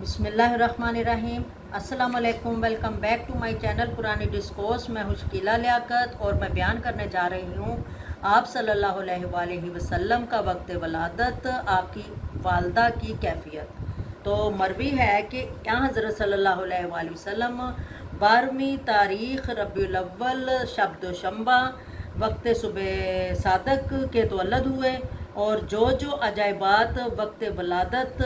बिस्मिल्लाहिर्रहमानिर्रहीम। अस्सलाम वालेकुम। Welcome back to my channel पुरानी डिस्कोर्स। मैं हूँ शकीला लियाकत और मैं बयान करने जा रही हूँ आप सल्लल्लाहु अलैहि वसल्लम का वक्त वलादत, आपकी वालदा की कैफियत। तो मरवी है कि यहाँ हज़रत सल्लल्लाहु अलैहि वसल्लम 12वीं तारीख़ रबीउल अव्वल शब दोशंबा वक्त सुबह सादक के तवल्लुद हुए और जो अजायबात वक्त वलादत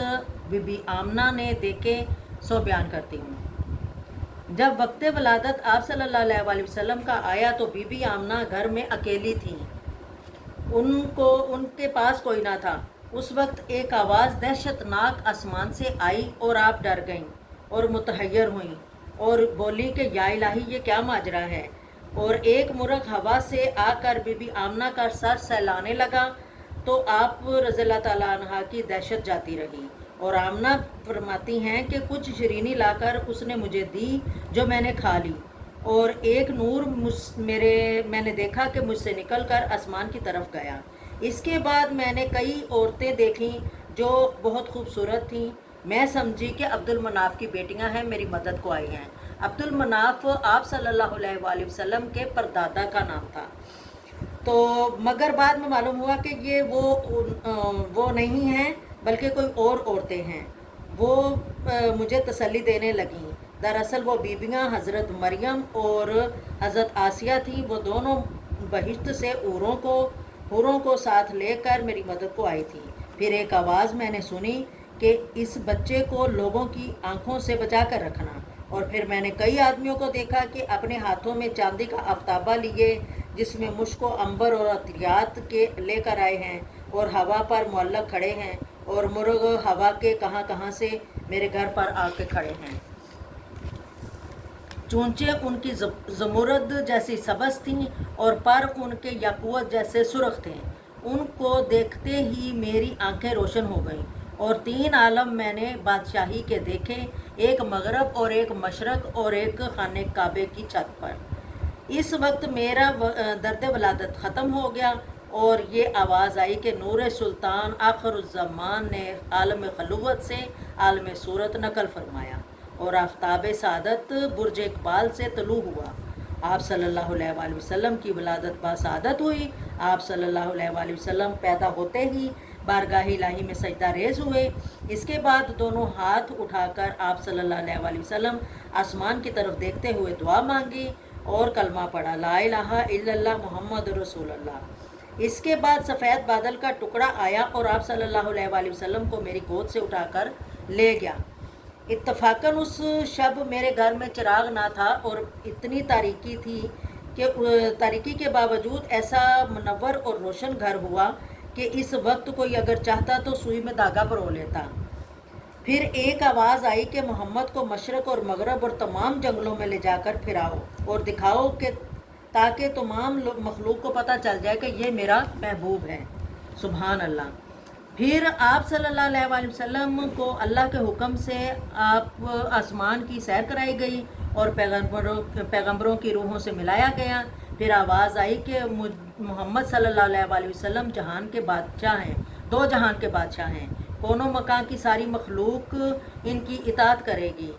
बीबी आमना ने देखे सो बयान करती हूँ। जब वक्त वलादत आप सल्लल्लाहु अलैहि वसल्लम का आया तो बीबी आमना घर में अकेली थी, उनके पास कोई ना था। उस वक्त एक आवाज़ दहशतनाक आसमान से आई और आप डर गईं और मुतहय्यर हुईं और बोली कि या इलाही, ये क्या माजरा है। और एक मुर्ग हवा से आकर बीबी आमना का सर सहलाने लगा तो आप रज़ियल्लाहु ताला अन्हा की दहशत जाती रही। और आमना फरमाती हैं कि कुछ शरीनी लाकर उसने मुझे दी जो मैंने खा ली और एक नूर मैंने देखा कि मुझसे निकलकर आसमान की तरफ गया। इसके बाद मैंने कई औरतें देखीं जो बहुत खूबसूरत थीं। मैं समझी कि अब्दुल मनाफ की बेटियां हैं, मेरी मदद को आई हैं। अब्दुल मनाफ आप सल्लल्लाहु अलैहि वसल्लम के परदादा का नाम था। तो मगर बाद में मालूम हुआ कि ये वो नहीं हैं बल्कि कोई और औरतें हैं। वो मुझे तसल्ली देने लगीं। दरअसल वो बीबियाँ हज़रत मरियम और हज़रत आसिया थीं। वो दोनों बहिश्त से हूरों को साथ लेकर मेरी मदद को आई थी। फिर एक आवाज़ मैंने सुनी कि इस बच्चे को लोगों की आंखों से बचा कर रखना। और फिर मैंने कई आदमियों को देखा कि अपने हाथों में चांदी का आफ्ताबा लिए जिसमें मुश्क व अंबर और अतरियात के लेकर आए हैं और हवा पर मुअल्लक खड़े हैं और मुर्ग हवा के कहाँ से मेरे घर पर आके खड़े हैं। चूंचे उनकी ज़मुरद जैसी सबस थीं और पर उनके याकूत जैसे सुर्ख थे। उनको देखते ही मेरी आंखें रोशन हो गईं और 3 आलम मैंने बादशाही के देखे, एक मगरब और एक मशरक और एक खाने काबे की छत पर। इस वक्त मेरा दर्द वलादत ख़त्म हो गया और ये आवाज़ आई कि नूर सुल्तान आखिरुज़्ज़मान ने आलम खलूवत से आलम सूरत नकल फरमाया और आफ्ताब सादत बुर्ज इकबाल से तलू हुआ। आप सल्लल्लाहु अलैहि वसल्लम की वलादत बासादत हुई। आप सल्लल्लाहु अलैहि वसल्लम पैदा होते ही बारगाह इलाही में सजदा रेज़ हुए। इसके बाद दोनों हाथ उठाकर आप सल्लल्लाहु अलैहि वसल्लम आसमान की तरफ देखते हुए दुआ मांगी और कलमा पढ़ा, ला इलाहा इल्लल्लाह मुहम्मद रसूलुल्लाह। इसके बाद सफ़ेद बादल का टुकड़ा आया और आप सल्लल्लाहु अलैहि वसल्लम को मेरी गोद से उठाकर ले गया। इत्तफाकन उस शब मेरे घर में चिराग ना था और इतनी तारीकी थी कि तारीकी के बावजूद ऐसा मुनव्वर और रोशन घर हुआ कि इस वक्त कोई अगर चाहता तो सुई में धागा परो लेता। फिर एक आवाज़ आई कि मोहम्मद को मशरक़ और मगरब और तमाम जंगलों में ले जाकर फिराओ और दिखाओ कि ताकि तमाम मखलूक को पता चल जाए कि ये मेरा महबूब है। सुभान अल्लाह। फिर आप सल्लल्लाहु अलैहि वसल्लम को अल्लाह के हुक्म से आप आसमान की सैर कराई गई और पैगंबरों की रूहों से मिलाया गया। फिर आवाज़ आई कि मोहम्मद सल्लल्लाहु अलैहि वसल्लम जहान के बादशाह हैं, 2 जहान के बादशाह हैं। कोनों मकान की सारी मखलूक इनकी इताअत करेगी।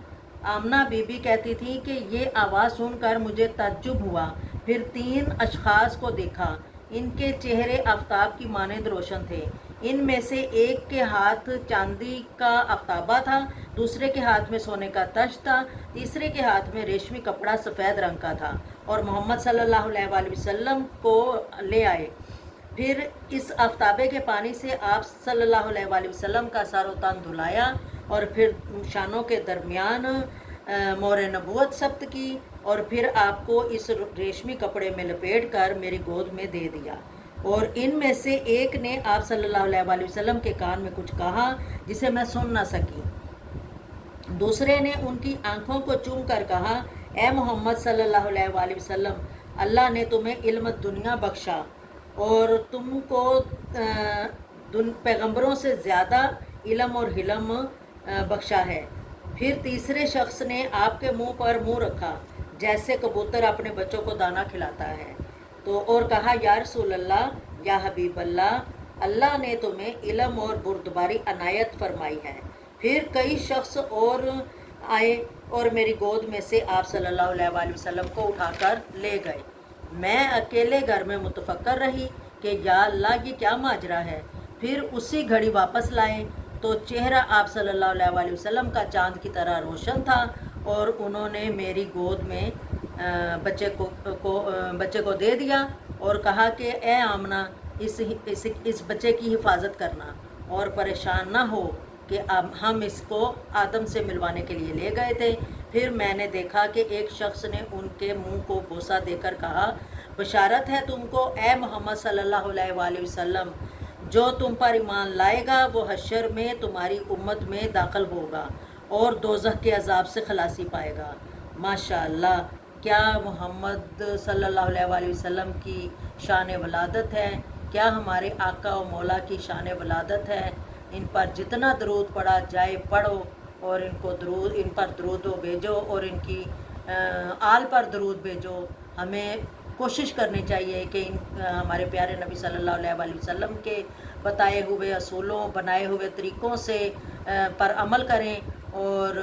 आमना बीबी कहती थी कि ये आवाज़ सुनकर मुझे तज्जुब हुआ। फिर 3 अशखास को देखा। इनके चेहरे आफ्ताब की मानंद रोशन थे। इनमें से एक के हाथ चांदी का आफ्ताबा था, दूसरे के हाथ में सोने का तश्त था, तीसरे के हाथ में रेशमी कपड़ा सफ़ेद रंग का था और मोहम्मद सल्लल्लाहु अलैहि वसल्लम को ले आए। फिर इस आफ्ताबे के पानी से आप सल्लल्लाहु अलैहि वसल्लम का सारो तन धुलाया और फिर शानों के दरमियान मोर नबूवत सब्त की और फिर आपको इस रेशमी कपड़े में लपेट कर मेरी गोद में दे दिया। और इनमें से एक ने आप सल्लल्लाहु अलैहि वसल्लम के कान में कुछ कहा जिसे मैं सुन ना सकी। दूसरे ने उनकी आंखों को चूम कर कहा, ए मोहम्मद सल्लल्लाहु अलैहि वसल्लम, अल्लाह ने तुम्हें इल्म दुनिया बख्शा और तुमको पैगंबरों से ज़्यादा इल्म और हिलम बख्शा है। फिर तीसरे शख्स ने आपके मुंह पर मुंह रखा जैसे कबूतर अपने बच्चों को दाना खिलाता है तो और कहा, या रसूल अल्लाह, या हबीब अल्लाह, अल्लाह ने तुम्हें इल्म और बुर्दबारी अनायत फरमाई है پھر کئی شخص اور آئے اور میری گود میں سے آپ صلی اللہ علیہ وآلہ وسلم کو اٹھا کر لے گئے۔ میں اکیلے گھر میں متفکر رہی کہ یا اللہ یہ کیا ماجرا ہے۔ پھر اسی گھڑی واپس لائے تو چہرہ آپ صلی اللہ علیہ وآلہ وسلم کا چاند کی طرح روشن تھا، اور انہوں نے میری گود میں بچے کو دے دیا اور کہا کہ اے آمنہ، اس بچے کی حفاظت کرنا اور پریشان نہ ہو کہ اب ہم اس کو آدم سے ملوانے کے لیے لے گئے تھے۔ پھر میں نے دیکھا کہ ایک شخص نے ان کے منہ کو بوسہ دے کر کہا، بشارت ہے تم کو اے محمد صلی اللہ علیہ وآلہ وسلم، جو تم پر ایمان لائے گا وہ حشر میں تمہاری امت میں داخل ہوگا اور دوزخ کے عذاب سے خلاصی پائے گا۔ ماشاءاللہ، کیا محمد صلی اللہ علیہ وآلہ وسلم کی شان ولادت ہے، کیا ہمارے آقا و مولا کی شان ولادت ہے۔ ان پر جتنا درود پڑھا جائے پڑھو، اور ان پر درود و بھیجو، اور ان کی آل پر درود بھیجو۔ ہمیں کوشش کرنی چاہیے کہ ہمارے پیارے نبی صلی اللہ علیہ وآلہ وسلم کے بتائے ہوئے اصولوں، بنائے ہوئے طریقوں سے پر عمل کریں، اور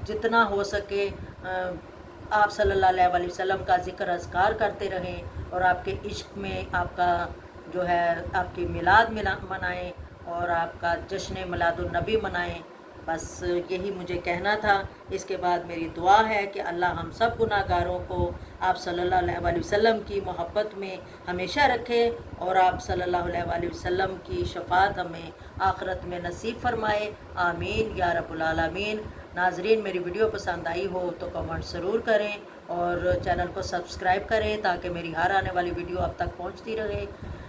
جتنا ہو سکے آپ صلی اللہ علیہ وآلہ وسلم کا ذکر اذکار کرتے رہیں، اور آپ کے عشق میں آپ کا جو ہے آپ کی میلاد منائیں، اور آپ کا جشن میلاد النبی منائیں۔ بس یہی مجھے کہنا تھا۔ اس کے بعد میری دعا ہے کہ اللہ ہم سب گناہ گاروں کو آپ صلی اللہ علیہ وآلہ وسلم کی محبت میں ہمیشہ رکھے، اور آپ صلی اللہ علیہ وآلہ وسلم کی شفاعت ہمیں آخرت میں نصیب فرمائے، آمین یا رب العالمین۔ ناظرین، میری ویڈیو پسند آئی ہو تو کمنٹ ضرور کریں، اور چینل کو سبسکرائب کریں تاکہ میری ہر آنے والی ویڈیو اب تک پہنچتی رہے۔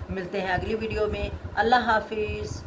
ملتے ہیں اگلی ویڈیو میں۔ اللہ حافظ۔